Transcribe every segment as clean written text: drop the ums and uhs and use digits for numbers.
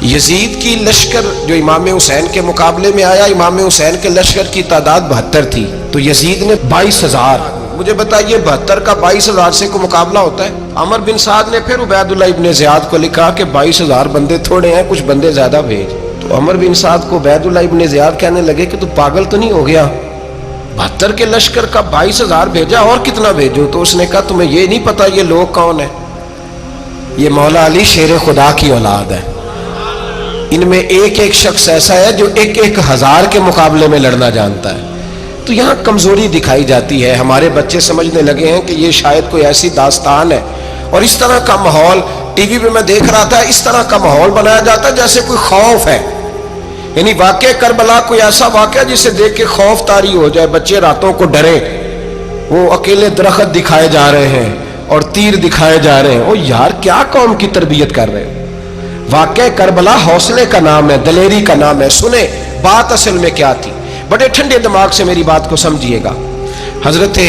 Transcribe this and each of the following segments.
یزید کی لشکر جو امام حسین کے مقابلے میں آیا، امام حسین کے لشکر کی تعداد 72 تھی، تو یزید نے 22,000. مجھے بتائیے 72 کا 22,000 سے کوئی مقابلہ ہوتا ہے؟ عمر بن سعد نے پھر عبید اللہ ابن زیاد کو لکھا کہ 22,000 بندے تھوڑے ہیں، کچھ بندے زیادہ بھیج. تو عمر بن سعد کو عبید اللہ ابن زیاد کہنے لگے کہ تو پاگل تو نہیں ہو گیا، 72 کے لشکر کا 22,000 بھیجا، اور کتنا بھیجو؟ تو اس نے کہا تمہیں یہ نہیں پتا یہ لوگ کون ہیں؟ یہ مولا علی شیر خدا کی اولاد ہے. ان میں ایک ایک شخص ایسا ہے جو 1,000 کے مقابلے میں لڑنا جانتا ہے. تو یہاں کمزوری دکھائی جاتی ہے. ہمارے بچے سمجھنے لگے ہیں کہ یہ شاید کوئی ایسی داستان ہے، اور اس طرح کا ماحول ٹی وی پہ میں دیکھ رہا تھا، اس طرح کا ماحول بنایا جاتا ہے جیسے کوئی خوف ہے. یعنی واقع کربلا کوئی ایسا واقعہ جسے دیکھ کے خوف طاری ہو جائے، بچے راتوں کو ڈرے. وہ اکیلے درخت دکھائے جا رہے ہیں اور تیر دکھائے جا رہے ہیں. او یار کیا قوم کی تربیت کر رہے ہیں؟ واقع کربلا حوصلے کا نام ہے، دلیری کا نام ہے. سنیں بات اصل میں کیا تھی، بڑے ٹھنڈے دماغ سے میری بات کو سمجھیے گا. حضرت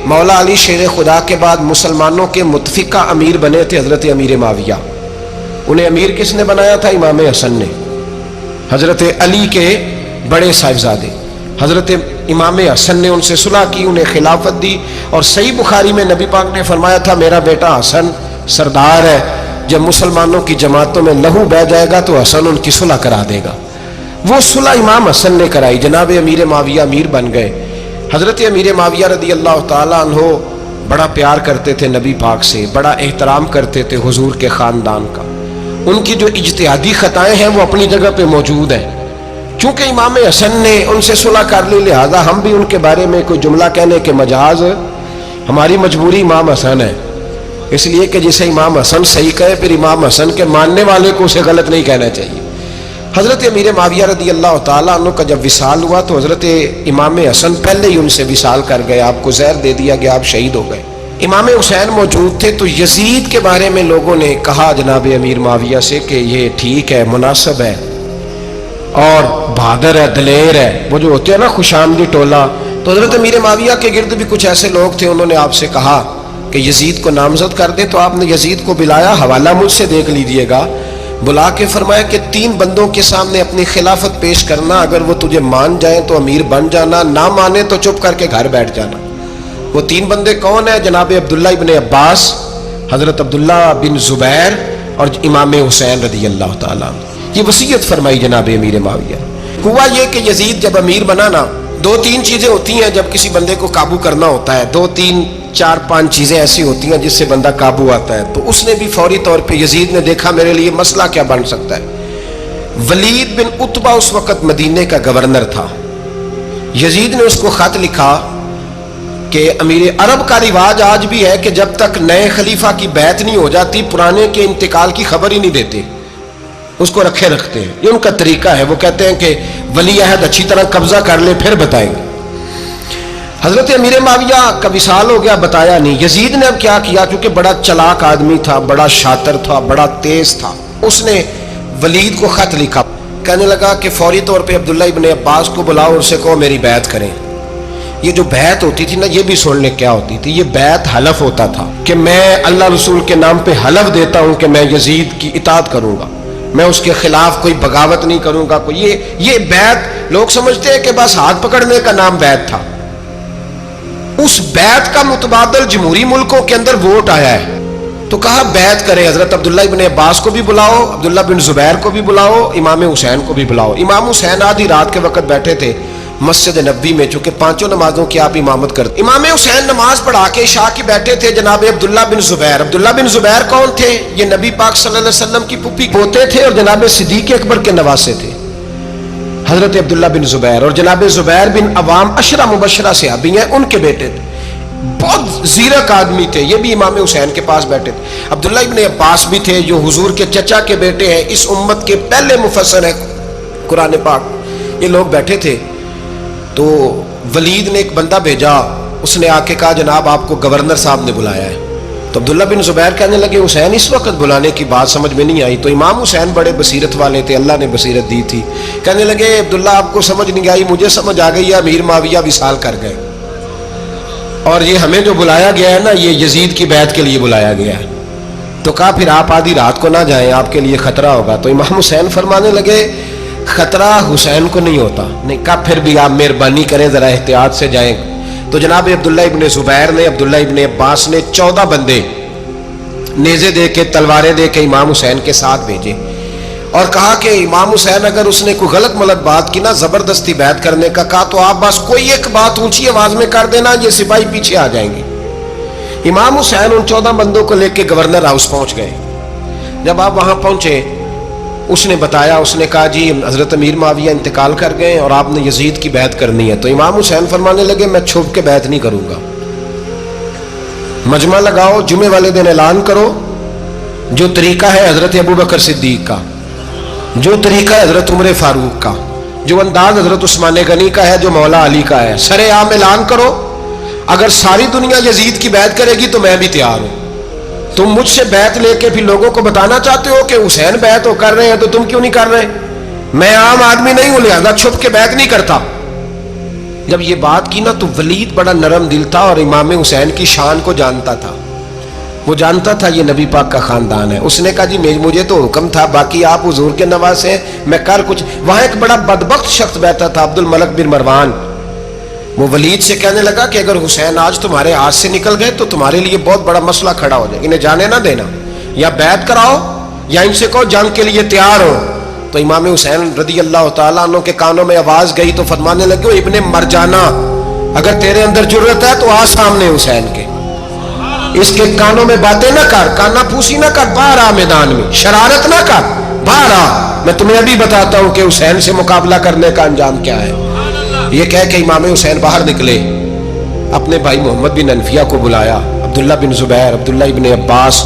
مولا علی شیر خدا کے بعد مسلمانوں کے متفقہ امیر بنے تھے حضرت امیر معاویہ. انہیں امیر کس نے بنایا تھا؟ امام حسن نے، حضرت علی کے بڑے صاحبزادے. حضرت امام حسن نے ان سے صلح کی، انہیں خلافت دی. اور صحیح بخاری میں نبی پاک نے فرمایا تھا میرا بیٹا حسن سردار ہے، جب مسلمانوں کی جماعتوں میں لہو بہ جائے گا تو حسن ان کی صلح کرا دے گا. وہ صلح امام حسن نے کرائی، جناب امیر معاویہ امیر بن گئے. حضرت امیر معاویہ رضی اللہ تعالیٰ عنہ بڑا پیار کرتے تھے نبی پاک سے، بڑا احترام کرتے تھے حضور کے خاندان کا. ان کی جو اجتہادی خطائیں ہیں وہ اپنی جگہ پہ موجود ہیں. چونکہ امام حسن نے ان سے صلح کر لی، لہذا ہم بھی ان کے بارے میں کوئی جملہ کہنے کے مجاز، ہماری مجبوری امام حسن ہے. اس لیے کہ جسے امام حسن صحیح کہے پھر امام حسن کے ماننے والے کو اسے غلط نہیں کہنا چاہیے. حضرت امیر معاویہ رضی اللہ تعالیٰ عنہ کا جب وصال ہوا تو حضرت امام حسن پہلے ہی ان سے وصال کر گئے، آپ کو زہر دے دیا گیا، آپ شہید ہو گئے. امام حسین موجود تھے. تو یزید کے بارے میں لوگوں نے کہا جناب امیر معاویہ سے کہ یہ ٹھیک ہے، مناسب ہے اور بہادر ہے، دلیر ہے، وہ جو ہوتے ہیں نا خوش آمدی ٹولہ. تو حضرت امیر معاویہ کے گرد بھی کچھ ایسے لوگ تھے، انہوں نے آپ سے کہا کہ یزید کو نامزد کر دے. تو آپ نے یزید کو بلایا، حوالہ مجھ سے دیکھ لیجئے گا. بلا کے فرمایا کہ 3 بندوں کے سامنے اپنی خلافت پیش کرنا، اگر وہ تجھے مان جائیں تو امیر بن جانا، نہ مانے تو چپ کر کے گھر بیٹھ جانا. وہ 3 بندے کون ہیں؟ جناب عبداللہ ابن عباس، حضرت عبداللہ بن زبیر اور امام حسین رضی اللہ تعالیٰ عنہ. یہ وصیت فرمائی جناب امیر معاویہ. ہوا یہ کہ یزید جب امیر بنا نا، 2-3 چیزیں ہوتی ہیں جب کسی بندے کو قابو کرنا ہوتا ہے، 2-3-4-5 چیزیں ایسی ہوتی ہیں جس سے بندہ قابو آتا ہے. تو اس نے بھی فوری طور پہ، یزید نے دیکھا میرے لیے مسئلہ کیا بن سکتا ہے. ولید بن عتبہ اس وقت مدینے کا گورنر تھا. یزید نے اس کو خط لکھا کہ امیر عرب کا رواج آج بھی ہے کہ جب تک نئے خلیفہ کی بیعت نہیں ہو جاتی پرانے کے انتقال کی خبر ہی نہیں دیتے، اس کو رکھے رکھتے ہیں. یہ ان کا طریقہ ہے. وہ کہتے ہیں کہ ولی عہد اچھی طرح قبضہ کر لے پھر بتائیں گے. حضرت امیر معاویہ کا وصال ہو گیا، بتایا نہیں. یزید نے اب کیا کیا، کیونکہ بڑا چلاک آدمی تھا، بڑا شاطر تھا، بڑا تیز تھا. اس نے ولید کو خط لکھا، کہنے لگا کہ فوری طور پہ عبداللہ ابن عباس کو بلاؤ، ان سے کہو میری بیعت کریں. یہ جو بیعت ہوتی تھی نا، یہ بھی سن لے کیا ہوتی تھی. یہ بیعت حلف ہوتا تھا کہ میں اللہ رسول کے نام پہ حلف دیتا ہوں کہ میں یزید کی اطاعت کروں گا، میں اس کے خلاف کوئی بغاوت نہیں کروں گا. یہ بیعت لوگ سمجھتے ہیں کہ بس ہاتھ پکڑنے کا نام بیعت تھا. اس بیعت کا متبادل جمہوری ملکوں کے اندر ووٹ آیا ہے. تو کہا بیعت کرے. حضرت عبداللہ ابن عباس کو بھی بلاؤ، عبداللہ بن زبیر کو بھی بلاؤ، امام حسین کو بھی بلاؤ. امام حسین آدھی رات کے وقت بیٹھے تھے مسجد نبوی میں، چونکہ 5 نمازوں کی آپ امامت کرتے. امام حسین نماز پڑھا کے عشاء کی بیٹھے تھے. جناب عبداللہ بن زبیر، عبداللہ بن زبیر کون تھے؟ یہ نبی پاک صلی اللہ علیہ وسلم کی پھوپھی پوتے تھے اور جناب صدیق اکبر کے نواسے تھے. حضرت عبداللہ بن زبیر اور جناب زبیر بن عوام عشرہ مبشرہ صحابی ہیں، ان کے بیٹے تھے. بہت زیرک آدمی تھے. یہ بھی امام حسین کے پاس بیٹھے تھے. عبداللہ ابن عباس بھی تھے جو حضور کے چچا کے بیٹے ہیں، اس امت کے پہلے مفسر ہیں قرآن پاک. یہ لوگ بیٹھے تھے. تو ولید نے ایک بندہ بھیجا، اس نے آ کے کہا جناب آپ کو گورنر صاحب نے بلایا ہے. تو عبداللہ بن زبیر کہنے لگے حسین اس وقت بلانے کی بات سمجھ میں نہیں آئی. تو امام حسین بڑے بصیرت والے تھے، اللہ نے بصیرت دی تھی. کہنے لگے عبداللہ آپ کو سمجھ نہیں آئی، مجھے سمجھ آ گئی ہے، امیر معاویہ وصال کر گئے اور یہ ہمیں جو بلایا گیا ہے نا، یہ یزید کی بیعت کے لیے بلایا گیا ہے. تو کہا پھر آپ آدھی رات کو نہ جائیں، آپ کے لیے خطرہ ہوگا۔ تو امام حسین فرمانے لگے خطرہ حسین کو نہیں ہوتا۔ نہیں، کہا پھر بھی آپ مہربانی کریں ذرا احتیاط سے جائیں۔ تو جناب عبداللہ ابن زبیر نے، عبداللہ ابن عباس نے 14 بندے نیزے دے کے، تلواریں دے کے امام حسین کے ساتھ بھیجے اور کہا کہ امام حسین اگر اس نے کوئی غلط ملت بات کی نا، زبردستی بیعت کرنے کا کہا، تو آپ بس کوئی ایک بات اونچی آواز میں کر دینا، یہ سپاہی پیچھے آ جائیں گے۔ امام حسین ان 14 بندوں کو لے کے گورنر ہاؤس پہنچ گئے۔ جب آپ وہاں پہنچے، اس نے بتایا، اس نے کہا جی حضرت امیر معاویہ انتقال کر گئے اور آپ نے یزید کی بیعت کرنی ہے۔ تو امام حسین فرمانے لگے میں چھپ کے بیعت نہیں کروں گا، مجمع لگاؤ، جمعے والے دن اعلان کرو، جو طریقہ ہے حضرت ابوبکر صدیق کا، جو طریقہ ہے حضرت عمر فاروق کا، جو انداز حضرت عثمان غنی کا ہے، جو مولا علی کا ہے، سر عام اعلان کرو، اگر ساری دنیا یزید کی بیعت کرے گی تو میں بھی تیار ہوں۔ تم مجھ سے بیعت لے کے پھر لوگوں کو بتانا چاہتے ہو کہ حسین بیعت ہو کر رہے ہیں، تو تم کیوں نہیں کر رہے؟ میں عام آدمی نہیں ہوں، لہذا چھپ کے بیعت نہیں کرتا۔ جب یہ بات کی نا تو ولید بڑا نرم دل تھا اور امام حسین کی شان کو جانتا تھا، وہ جانتا تھا یہ نبی پاک کا خاندان ہے۔ اس نے کہا جی مجھے تو حکم تھا، باقی آپ حضور کے نواز ہیں، میں کر کچھ۔ وہاں ایک بڑا بدبخت شخص بیٹھا تھا، عبد الملک بن مروان، وہ ولید سے کہنے لگا کہ اگر حسین آج تمہارے ہاتھ سے نکل گئے تو تمہارے لیے بہت بڑا مسئلہ کھڑا ہو جائے، انہیں جانے نہ دینا، یا بیعت کراؤ یا ان سے کہو جنگ کے لیے تیار ہو۔ تو امام حسین رضی اللہ تعالیٰ عنہ کے کانوں میں آواز گئی تو فرمانے لگے ابن مرجانہ، اگر تیرے اندر جرت ہے تو آ سامنے حسین کے، اس کے کانوں میں باتیں نہ کر، کانا پھوسی نہ کر، باہر آ میدان میں، شرارت نہ کر، باہر آ، میں تمہیں ابھی بتاتا ہوں کہ حسین سے مقابلہ کرنے کا انجام کیا ہے۔ یہ کہہ کہ امام حسین باہر نکلے، اپنے بھائی محمد بن انفیہ کو بلایا، عبداللہ بن زبیر، عبداللہ ابن عباس،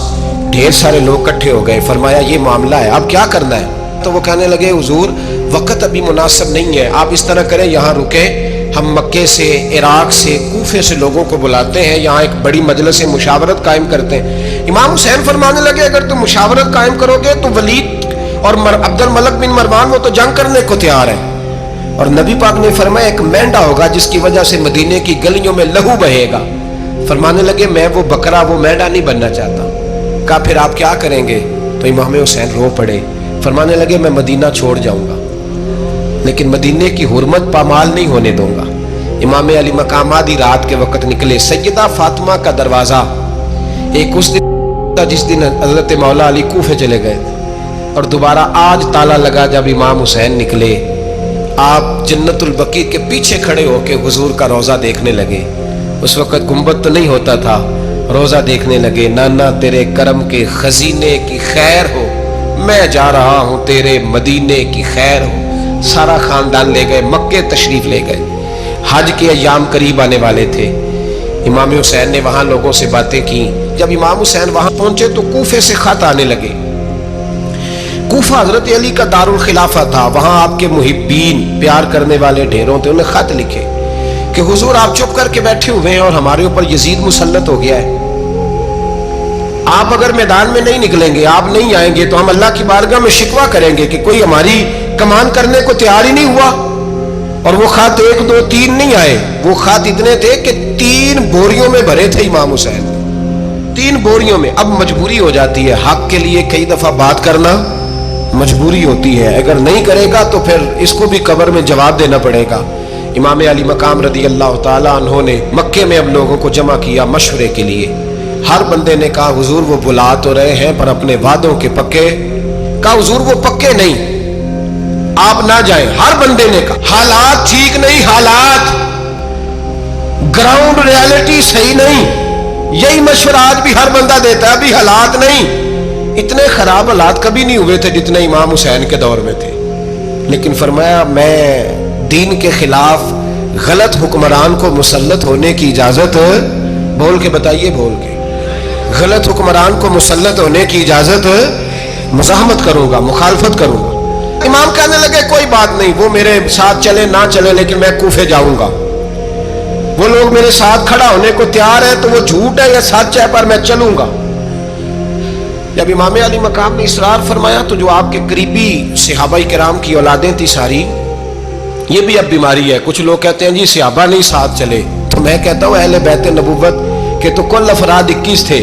ڈھیر سارے لوگ اکٹھے ہو گئے۔ فرمایا یہ معاملہ ہے، اب کیا کرنا ہے؟ تو وہ کہنے لگے حضور وقت ابھی مناسب نہیں ہے، آپ اس طرح کریں یہاں رکیں، ہم مکے سے، عراق سے، کوفے سے لوگوں کو بلاتے ہیں، یہاں ایک بڑی مجلس مشاورت قائم کرتے ہیں۔ امام حسین فرمانے لگے اگر تم مشاورت قائم کرو گے تو ولید اور عبد الملک بن مروان وہ تو جنگ کرنے کو تیار ہے، اور نبی پاک نے فرمایا ایک مینڈا ہوگا جس کی وجہ سے مدینے کی گلیوں میں لہو بہے گا۔ فرمانے لگے میں وہ بکرا، وہ مینڈا نہیں بننا چاہتا۔ کہا پھر آپ کیا کریں گے؟ تو امام حسین رو پڑے، فرمانے لگے میں مدینہ چھوڑ جاؤں گا لیکن مدینے کی حرمت پامال نہیں ہونے دوں گا۔ امام علی مقام آدھی رات کے وقت نکلے، سیدہ فاطمہ کا دروازہ ایک اس دن تھا جس دن حضرت مولا علی کوفے چلے گئے تھے، اور دوبارہ آج تالا لگا جب امام حسین نکلے۔ آپ جنت البقیع کے پیچھے کھڑے ہو کے حضور کا روزہ دیکھنے لگے، اس وقت گنبد تو نہیں ہوتا تھا، روزہ دیکھنے لگے۔ نانا تیرے کرم کے خزینے کی خیر ہو، میں جا رہا ہوں تیرے مدینے کی خیر ہو۔ سارا خاندان لے گئے، مکے تشریف لے گئے، حج کے ایام قریب آنے والے تھے۔ امام حسین نے وہاں لوگوں سے باتیں کی۔ جب امام حسین وہاں پہنچے تو کوفے سے خط آنے لگے۔ کوفہ حضرت علی کا دارالخلافہ تھا، وہاں آپ کے محبین، پیار کرنے والے ڈھیروں تھے، انہیں خط لکھے کہ حضور آپ چپ کر کے بیٹھے ہوئے ہیں اور ہمارے اوپر یزید مسلط ہو گیا ہے، آپ اگر میدان میں نہیں نکلیں گے، آپ نہیں آئیں گے تو ہم اللہ کی بارگاہ میں شکوہ کریں گے کہ کوئی ہماری کمان کرنے کو تیار ہی نہیں ہوا۔ اور وہ خط 1 2 3 نہیں آئے، وہ خط اتنے تھے کہ 3 بوریوں میں بھرے تھے امام حسین، 3 بوریوں میں۔ اب مجبوری ہو جاتی ہے، حق کے لیے کئی دفعہ بات کرنا مجبوری ہوتی ہے، اگر نہیں کرے گا تو پھر اس کو بھی قبر میں جواب دینا پڑے گا۔ امام علی مقام رضی اللہ تعالیٰ عنہ نے مکے میں اب لوگوں کو جمع کیا مشورے کے لیے۔ ہر بندے نے کہا حضور وہ بلا تو رہے ہیں پر اپنے وعدوں کے پکے۔ کہا حضور وہ پکے نہیں، آپ نہ جائیں۔ ہر بندے نے کہا حالات ٹھیک نہیں، حالات گراؤنڈ ریالٹی صحیح نہیں، یہی مشورہ آج بھی ہر بندہ دیتا ہے، ابھی حالات نہیں۔ اتنے خراب حالات کبھی نہیں ہوئے تھے جتنے امام حسین کے دور میں تھے، لیکن فرمایا میں دین کے خلاف غلط حکمران کو مسلط ہونے کی اجازت، بول کے بتائیے، بول کے، غلط حکمران کو مسلط ہونے کی اجازت مزاحمت کروں گا، مخالفت کروں گا۔ امام کہنے لگے کوئی بات نہیں، وہ میرے ساتھ چلے نہ چلے لیکن میں کوفے جاؤں گا، وہ لوگ میرے ساتھ کھڑا ہونے کو تیار ہے تو وہ جھوٹ ہے یا سچ ہے پر میں چلوں گا۔ جب امام علی مقام نے اصرار فرمایا تو جو آپ کے قریبی صحابہ کرام کی اولادیں تھی ساری، یہ بھی اب بیماری ہے، کچھ لوگ کہتے ہیں جی صحابہ نہیں ساتھ چلے، تو میں کہتا ہوں اہل بیت نبوت کے تو کل افراد 21 تھے،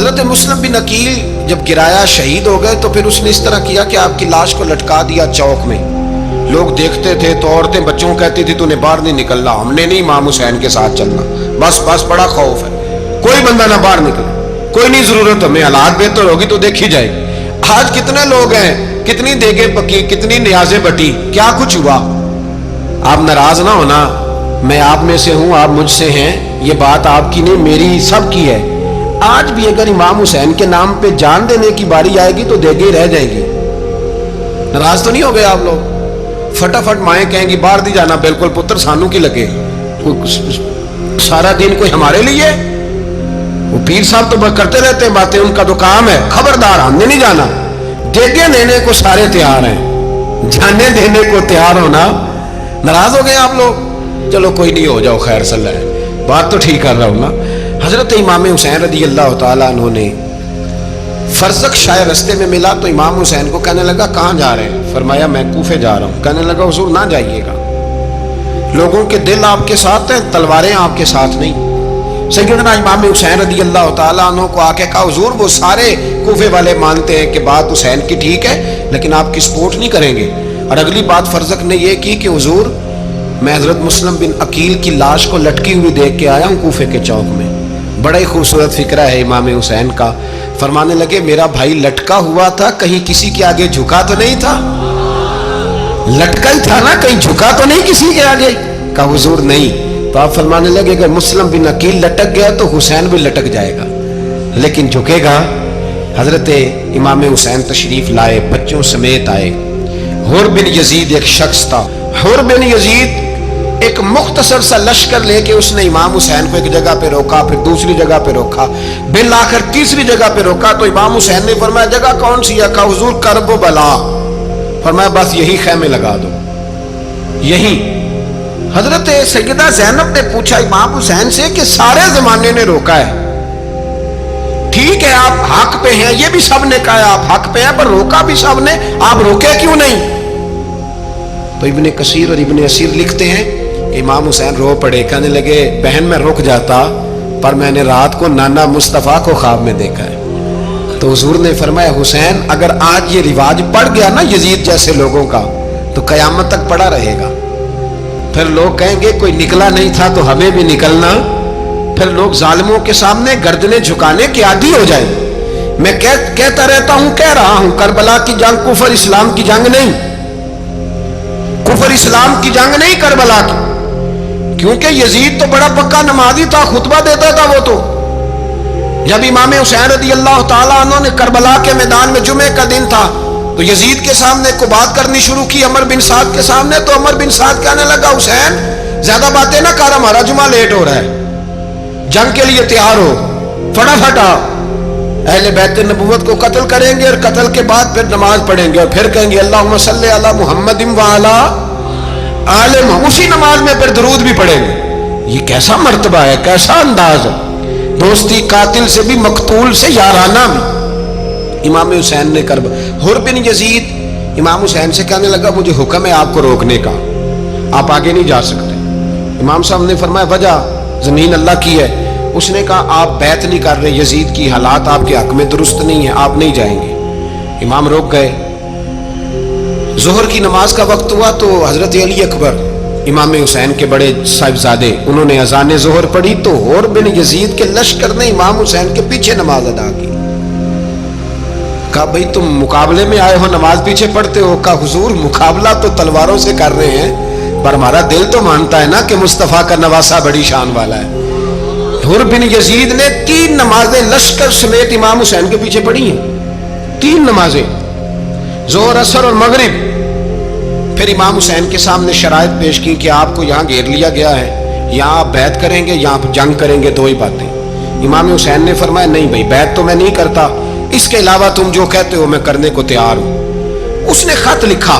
حضرت مسلم بن عقیل جب گرایا شہید ہو گئے تو پھر اس نے اس طرح کیا کہ آپ کی لاش کو لٹکا دیا چوک میں. لوگ دیکھتے تھے تو عورتیں بچوں کہتی تھی تو نے باہر نہیں نکلنا, ہم نے نہیں امام حسین کے ساتھ چلنا, بس بس بڑا خوف ہے, کوئی بندہ نہ باہر نکلے, کوئی نہیں ضرورت ہمیں, حالات بہتر ہوگی تو دیکھی جائے گی. آج کتنے لوگ ہیں, کتنی دیگیں پکی, کتنی نیازیں بٹی, کیا کچھ ہوا. آپ ناراض نہ ہونا, میں آپ میں سے ہوں, آپ مجھ سے ہیں, یہ بات آپ کی نہیں میری سب کی ہے. آج بھی اگر امام حسین کے نام پہ جان دینے کی باری آئے گی تو دیگیں رہ جائے گی. ناراض تو نہیں ہو گئے آپ لوگ؟ فٹافٹ مائیں کہیں گی باہر دی جانا, بالکل پتر سانو کی لگے, سارا دن کوئی ہمارے لیے. وہ پیر صاحب تو کرتے رہتے ہیں باتیں, ان کا تو کام ہے, خبردار ہم نے نہیں جانا. دیگیں دینے کو سارے تیار ہیں, جانے دینے کو تیار ہونا. ناراض ہو گئے آپ لوگ؟ چلو کوئی نہیں, ہو جاؤ, خیر صلی اللہ ہے, بات تو ٹھیک کر رہا ہوں نا. حضرت امام حسین رضی اللہ تعالیٰ عنہ نے فرزق شاہ رستے میں ملا تو امام حسین کو کہنے لگا کہاں جا رہے ہیں؟ فرمایا میں کوفے جا رہا ہوں. کہنے لگا حضور نہ جائیے گا, لوگوں کے دل آپ کے ساتھ ہیں, تلواریں آپ کے ساتھ نہیں. سیدنا امام حسین رضی اللہ تعالیٰ عنہ کو آ کے کہا حضور وہ سارے کوفے والے مانتے ہیں کہ بات حسین کی ٹھیک ہے لیکن آپ کی سپورٹ نہیں کریں گے. اور اگلی بات فرزق نے یہ کی کہ حضور میں حضرت مسلم بن عقیل کی لاش کو لٹکی ہوئی دیکھ کے آیا ہوں کوفے کے چوک میں. بڑا ہی خوبصورت فکرہ ہے امام حسین کا. فرمانے لگے میرا بھائی لٹکا ہوا تھا, کہیں کسی کے آگے جھکا تو نہیں تھا؟ لٹکا ہی تھا نا, کہیں جھکا تو نہیں کسی کے آگے؟ کہا حضور نہیں. تو آپ فرمانے لگے اگر مسلم بن عقیل لٹک گیا تو حسین بھی لٹک جائے گا, لیکن جھکے گا. حضرت امام حسین تشریف لائے, بچوں سمیت آئے. حر بن یزید ایک شخص تھا. حر بن یزید ایک مختصر سا لشکر لے کے اس نے امام حسین کو ایک جگہ پہ روکا, پھر دوسری جگہ پہ روکا, بالآخر تیسری جگہ پہ روکا. تو امام حسین نے فرمایا جگہ کون سی ہے؟ کہا حضور کرب و بلا. فرمایا بس یہی خیمے لگا دو, یہی. حضرت سیدہ زینب نے پوچھا امام حسین سے کہ سارے زمانے نے روکا ہے, ٹھیک ہے آپ حق پہ ہیں, یہ بھی سب نے کہا آپ حق پہ ہیں, پر روکا بھی سب نے, آپ روکے کیوں نہیں؟ تو ابن کثیر اور ابن اسیر لکھتے ہیں کہ امام حسین رو پڑے, کہنے لگے بہن میں رک جاتا پر میں نے رات کو نانا مصطفیٰ کو خواب میں دیکھا ہے. تو حضور نے فرمایا حسین اگر آج یہ رواج پڑ گیا نا یزید جیسے لوگوں کا تو قیامت تک پڑا رہے گا. پھر لوگ کہیں گے کوئی نکلا نہیں تھا تو ہمیں بھی نکلنا. پھر لوگ ظالموں کے سامنے گردنیں جھکانے کے عادی ہو جائیں. میں کہتا رہتا ہوں, کہہ رہا ہوں, کربلا کی جنگ کفر اسلام کی جنگ نہیں, کفر اسلام کی جنگ نہیں کربلا کی. کیونکہ یزید تو بڑا پکا نمازی تھا, خطبہ دیتا تھا. وہ تو جب امام حسین رضی اللہ تعالیٰ عنہ نے کربلا کے میدان میں جمعے کا دن تھا تو یزید کے سامنے کو بات کرنی شروع کی, عمر بن سعد کے سامنے. تو عمر بن سعد کہنے لگا حسین زیادہ باتیں نہ کر, ہمارا جمعہ لیٹ ہو رہا ہے, جنگ کے لیے تیار ہو, فٹافٹ آ. اہل بیت نبوت کو قتل کریں گے اور قتل کے بعد پھر نماز پڑھیں گے اور پھر کہیں گے اللہم صلی علی محمد وعلی آل محمد, اسی نماز میں پھر درود بھی پڑھیں گے. یہ کیسا مرتبہ ہے, کیسا انداز ہے, دوستی قاتل سے بھی مقتول سے یارانہ بھی. امام حسین نے کرب. حر بن یزید امام حسین سے کہنے لگا مجھے حکم ہے آپ کو روکنے کا, آپ آگے نہیں جا سکتے. امام صاحب نے فرمایا وجہ زمین اللہ کی ہے. اس نے کہا آپ بیعت نہیں کر رہے, یزید کی حالات آپ کے حق میں درست نہیں ہیں, آپ نہیں جائیں گے. امام روک گئے. ظہر کی نماز کا وقت ہوا تو حضرت علی اکبر امام حسین کے بڑے صاحبزادے انہوں نے اذان ظہر پڑھی تو حر بن یزید کے لشکر نے امام حسین کے پیچھے نماز ادا کی. کہا بھئی تم مقابلے میں آئے ہو, نماز پیچھے پڑھتے ہو؟ کہا حضور مقابلہ تو تلواروں سے کر رہے ہیں پر ہمارا دل تو مانتا ہے نا کہ مصطفیٰ کا نواسہ بڑی شان والا ہے. حر بن یزید نے 3 نمازیں لشکر سمیت امام حسین کے پیچھے پڑھی ہیں, 3 نمازیں, ظہر اثر اور مغرب. پھر امام حسین کے سامنے شرائط پیش کی کہ آپ کو یہاں گھیر لیا گیا ہے, یہاں آپ بیعت کریں گے یا آپ جنگ کریں گے, 2 ہی باتیں. امام حسین نے فرمایا نہیں بھائی بیعت تو میں نہیں کرتا, اس کے علاوہ تم جو کہتے ہو میں کرنے کو تیار ہوں. اس نے خط لکھا,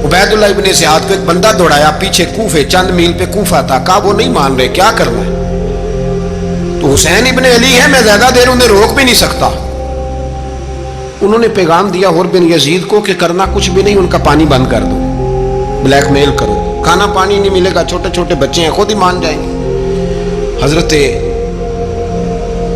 عبید اللہ ابن زیاد کو ایک بندہ دوڑایا پیچھے, کوفے چند میل پہ کوفہ تھا. کہا وہ نہیں مان رہے, کیا کرنا ہے؟ تو حسین ابن علی ہے, میں زیادہ دیر انہیں روک بھی نہیں سکتا. انہوں نے پیغام دیا حر بن یزید کو کہ کرنا کچھ بھی نہیں, ان کا پانی بند کر دو, بلیک میل کرو, کھانا پانی نہیں ملے گا, چھوٹے چھوٹے بچے ہیں, خود ہی مان جائیں گے. حضرت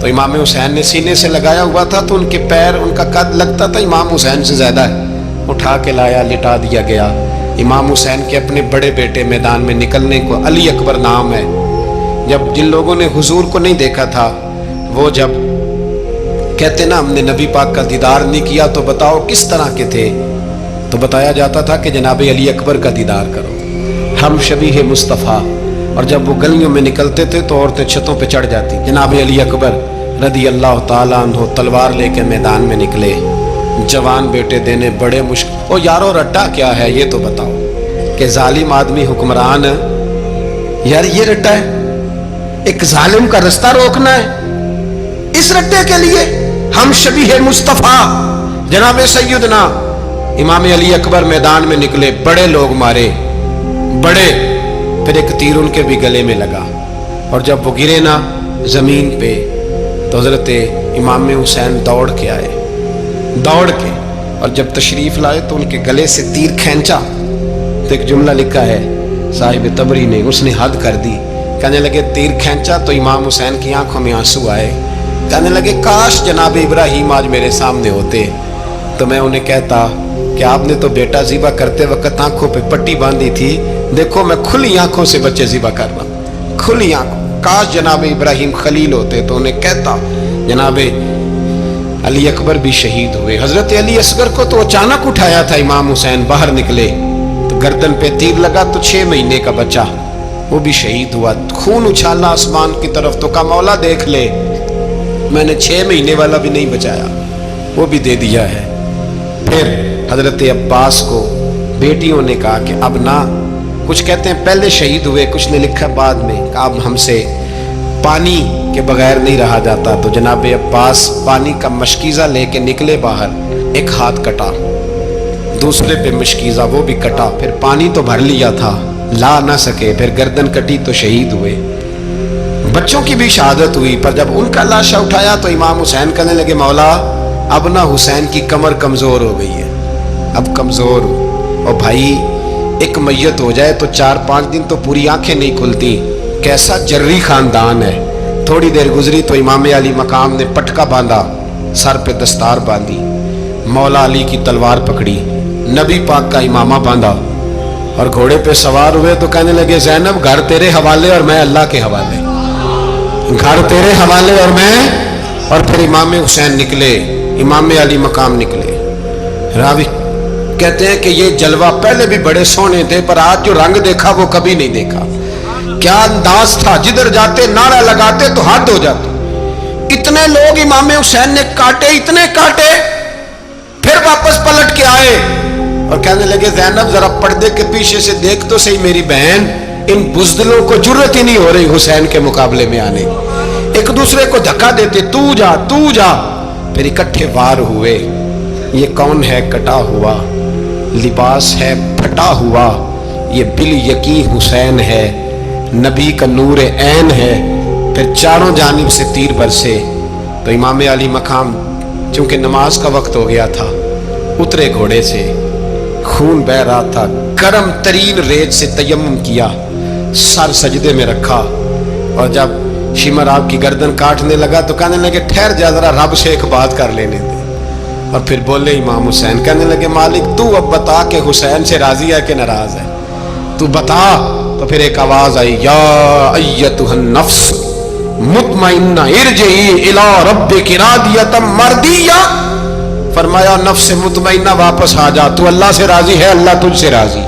تو امام حسین نے سینے سے لگایا ہوا تھا تو ان کے پیر، ان کا قد لگتا تھا امام حسین سے زیادہ ہے، اٹھا کے لایا، لٹا دیا گیا۔ امام حسین کے اپنے بڑے بیٹے میدان میں نکلنے کو، علی اکبر نام ہے، جب جن لوگوں نے حضور کو نہیں دیکھا تھا وہ جب کہتے نا ہم نے نبی پاک کا دیدار نہیں کیا تو بتاؤ کس طرح کے تھے، تو بتایا جاتا تھا کہ جناب علی اکبر کا دیدار کرو، ہم شبیہ مصطفیٰ۔ اور جب وہ گلیوں میں نکلتے تھے تو عورتیں چھتوں پہ چڑھ جاتی۔ جناب علی اکبر رضی اللہ تعالیٰ عنہ تلوار لے کے میدان میں نکلے، جوان بیٹے دینے بڑے مشکل۔ او یارو رٹا کیا ہے یہ تو بتاؤ، کہ ظالم آدمی حکمران، یار یہ رٹا ہے، ایک ظالم کا رستہ روکنا ہے، اس رٹے کے لیے ہم شبیہ مصطفیٰ جناب سیدنا امام علی اکبر میدان میں نکلے، بڑے لوگ مارے، بڑے، پھر ایک تیر ان کے بھی گلے میں لگا، اور جب وہ گرے نا زمین پہ تو حضرت امام حسین دوڑ کے آئے، دوڑ کے، اور جب تشریف لائے تو ان کے گلے سے تیر کھینچا تو ایک جملہ لکھا ہے صاحب تبری نے، اس نے حد کر دی، کہنے لگے تیر کھینچا تو امام حسین کی آنکھوں میں آنسو آئے، کہنے لگے کاش جناب ابراہیم آج میرے سامنے ہوتے تو میں انہیں کہتا کہ آپ نے تو بیٹا ذبح کرتے وقت آنکھوں پہ پٹی باندھی تھی، دیکھو میں کھلی آنکھوں سے بچے ذبح کر رہا ہوں، کھلی آنکھوں، کاش جناب ابراہیم خلیل ہوتے تو انہیں کہتا۔ جناب علی اکبر بھی شہید ہوئے۔ حضرت علی اصغر کو تو اچانک اٹھایا تھا امام حسین، باہر نکلے تو گردن پہ تیر لگا تو 6 مہینے کا بچہ وہ بھی شہید ہوا، خون اچھالا آسمان کی طرف تو کہا مولا دیکھ لے میں نے 6 مہینے والا بھی نہیں بچایا، وہ بھی دے دیا ہے۔ پھر حضرت عباس کو بیٹیوں نے کہا کہ اب نہ، کچھ کہتے ہیں پہلے شہید ہوئے، کچھ نے لکھا بعد میں، کہ اب ہم سے پانی کے بغیر نہیں رہا جاتا، تو جناب عباس پانی کا مشکیزہ لے کے نکلے باہر، ایک ہاتھ کٹا، دوسرے پہ مشکیزہ وہ بھی کٹا، پھر پانی تو بھر لیا تھا لا نہ سکے، پھر گردن کٹی تو شہید ہوئے۔ بچوں کی بھی شہادت ہوئی، پر جب ان کا لاشا اٹھایا تو امام حسین کہنے لگے مولا اب نہ حسین کی کمر کمزور ہو گئی ہے، اب کمزور ہو، اور بھائی ایک میت ہو جائے تو 4-5 دن تو پوری آنکھیں نہیں کھلتی، کیسا جری خاندان ہے۔ تھوڑی دیر گزری تو امام علی مقام نے پٹکا باندھا، سر پہ دستار باندھی، مولا علی کی تلوار پکڑی، نبی پاک کا امامہ باندھا اور گھوڑے پہ سوار ہوئے تو کہنے لگے زینب گھر تیرے حوالے اور میں اللہ کے حوالے، گھر تیرے حوالے اور میں، اور پھر امام حسین نکلے، امام علی مقام نکلے۔ راوی کہتے ہیں کہ یہ جلوہ پہلے بھی بڑے سونے تھے پر آج جو رنگ دیکھا وہ کبھی نہیں دیکھا، کیا انداز تھا، جدھر جاتے نعرہ لگاتے تو حد ہو جاتی۔ اتنے لوگ امام حسین نے کاٹے، اتنے کاٹے، پھر واپس پلٹ کے آئے اور کہنے لگے زینب ذرا پردے کے پیچھے سے دیکھ تو صحیح میری بہن، ان بزدلوں کو جرت ہی نہیں ہو رہی حسین کے مقابلے میں آنے، ایک دوسرے کو دھکا دیتے، تو جا تو جا، پھر اکٹھے وار ہوئے۔ یہ کون ہے کٹا ہوا، لباس ہے پھٹا ہوا، یہ بال یقین حسین ہے، نبی کا نور عین ہے۔ پھر چاروں جانب سے تیر برسے تو امام علی مقام چونکہ نماز کا وقت ہو گیا تھا، اترے گھوڑے سے، خون بہ رہا تھا، گرم ترین ریت سے تیمم کیا، سر سجدے میں رکھا، اور جب شمر آپ کی گردن کاٹنے لگا تو کہنے لگے ٹھہر جا ذرا رب سے ایک بات کر لینے دے، اور پھر بولے امام حسین، کہنے لگے مالک تو اب بتا کہ حسین سے راضی ہے کہ ناراض ہے، تو بتا۔ تو پھر ایک آواز آئی، یا ایتھا النفس مطمئنہ ارجعی الی ربک راضیۃ مرضیہ، فرمایا نفس مطمئنہ واپس آ جا، تو اللہ سے راضی ہے، اللہ تجھ سے راضی۔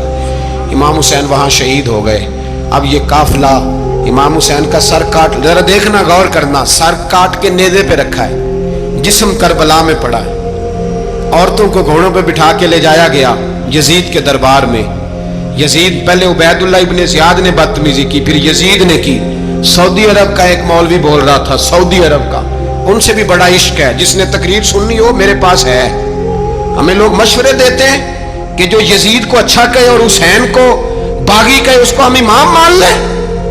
امام حسین وہاں شہید ہو گئے۔ اب یہ قافلہ امام حسین کا سر کاٹ، ذرا دیکھنا غور کرنا، سر کاٹ کے نیزے پہ رکھا ہے، جسم کربلا میں پڑا ہے، عورتوں کو گھوڑوں پہ بٹھا کے لے جایا گیا یزید کے دربار میں۔ یزید پہلے عبید اللہ ابن زیاد نے بدتمیزی کی، پھر یزید نے کی۔ سعودی عرب کا ایک مولوی بول رہا تھا، سعودی عرب کا، ان سے بھی بڑا عشق ہے، جس نے تقریر سننی ہو میرے پاس ہے۔ ہمیں لوگ مشورے دیتے ہیں کہ جو یزید کو اچھا کہے اور حسین کو باغی کہے اس کو ہم امام مان لیں،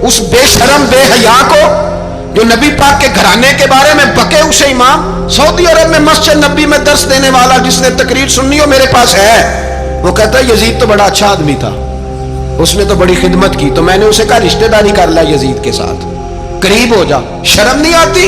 اس بے شرم بے حیا کو جو نبی پاک کے گھرانے کے بارے میں بکے اسے امام۔ سعودی عرب میں مسجد نبی میں درس دینے والا جس نے تقریر سننی ہو میرے پاس ہے، وہ کہتا ہے یزید تو بڑا اچھا آدمی تھا، اس نے تو بڑی خدمت کی، تو میں نے اسے کہا رشتہ داری کر لا یزید کے ساتھ، قریب ہو جا، شرم نہیں آتی؟